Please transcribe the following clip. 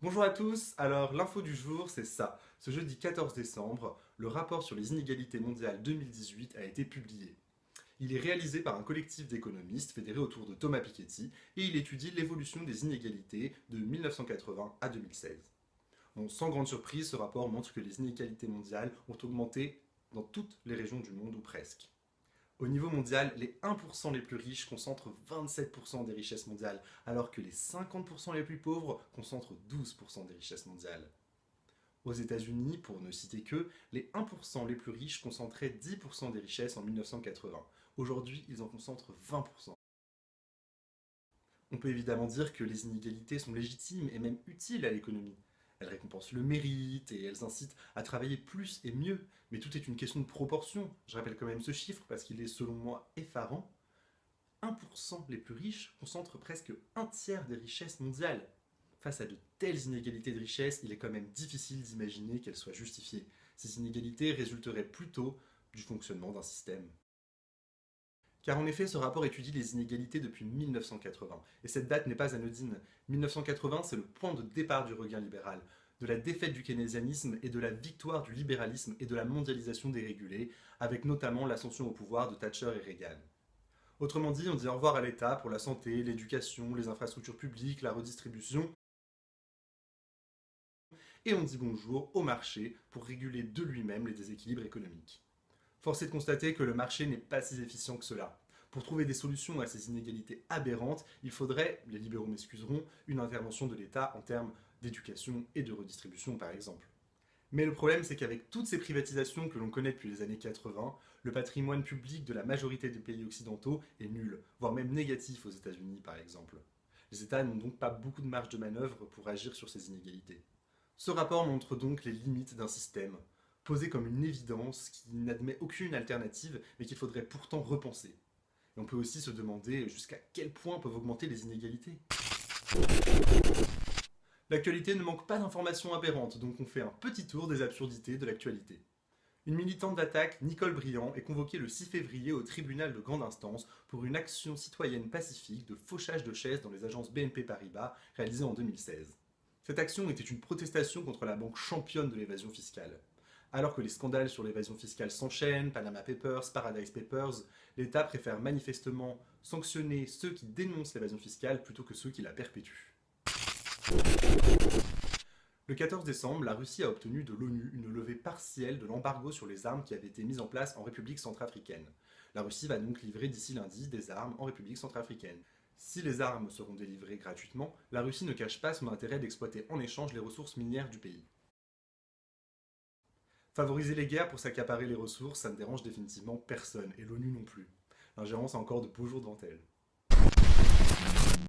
Bonjour à tous, alors l'info du jour c'est ça. Ce jeudi 14 décembre, le rapport sur les inégalités mondiales 2018 a été publié. Il est réalisé par un collectif d'économistes fédérés autour de Thomas Piketty et il étudie l'évolution des inégalités de 1980 à 2016. Bon, sans grande surprise, ce rapport montre que les inégalités mondiales ont augmenté dans toutes les régions du monde ou presque. Au niveau mondial, les 1% les plus riches concentrent 27% des richesses mondiales, alors que les 50% les plus pauvres concentrent 12% des richesses mondiales. Aux États-Unis, pour ne citer que, les 1% les plus riches concentraient 10% des richesses en 1980. Aujourd'hui, ils en concentrent 20%. On peut évidemment dire que les inégalités sont légitimes et même utiles à l'économie. Elles récompensent le mérite et elles incitent à travailler plus et mieux. Mais tout est une question de proportion. Je rappelle quand même ce chiffre parce qu'il est selon moi effarant. 1% les plus riches concentrent presque un tiers des richesses mondiales. Face à de telles inégalités de richesse, il est quand même difficile d'imaginer qu'elles soient justifiées. Ces inégalités résulteraient plutôt du fonctionnement d'un système. Car en effet, ce rapport étudie les inégalités depuis 1980, et cette date n'est pas anodine. 1980, c'est le point de départ du regain libéral, de la défaite du keynésianisme et de la victoire du libéralisme et de la mondialisation dérégulée, avec notamment l'ascension au pouvoir de Thatcher et Reagan. Autrement dit, on dit au revoir à l'État pour la santé, l'éducation, les infrastructures publiques, la redistribution, et on dit bonjour au marché pour réguler de lui-même les déséquilibres économiques. Force est de constater que le marché n'est pas si efficient que cela. Pour trouver des solutions à ces inégalités aberrantes, il faudrait, les libéraux m'excuseront, une intervention de l'État en termes d'éducation et de redistribution par exemple. Mais le problème, c'est qu'avec toutes ces privatisations que l'on connaît depuis les années 80, le patrimoine public de la majorité des pays occidentaux est nul, voire même négatif aux États-Unis par exemple. Les États n'ont donc pas beaucoup de marge de manœuvre pour agir sur ces inégalités. Ce rapport montre donc les limites d'un système, posé comme une évidence qui n'admet aucune alternative, mais qu'il faudrait pourtant repenser. Et on peut aussi se demander jusqu'à quel point peuvent augmenter les inégalités. L'actualité ne manque pas d'informations aberrantes, donc on fait un petit tour des absurdités de l'actualité. Une militante d'attaque, Nicole Briand, est convoquée le 6 février au tribunal de grande instance pour une action citoyenne pacifique de fauchage de chaises dans les agences BNP Paribas réalisée en 2016. Cette action était une protestation contre la banque championne de l'évasion fiscale. Alors que les scandales sur l'évasion fiscale s'enchaînent, Panama Papers, Paradise Papers, l'État préfère manifestement sanctionner ceux qui dénoncent l'évasion fiscale plutôt que ceux qui la perpétuent. Le 14 décembre, la Russie a obtenu de l'ONU une levée partielle de l'embargo sur les armes qui avait été mis en place en République centrafricaine. La Russie va donc livrer d'ici lundi des armes en République centrafricaine. Si les armes seront délivrées gratuitement, la Russie ne cache pas son intérêt d'exploiter en échange les ressources minières du pays. Favoriser les guerres pour s'accaparer les ressources, ça ne dérange définitivement personne, et l'ONU non plus. L'ingérence a encore de beaux jours devant elle.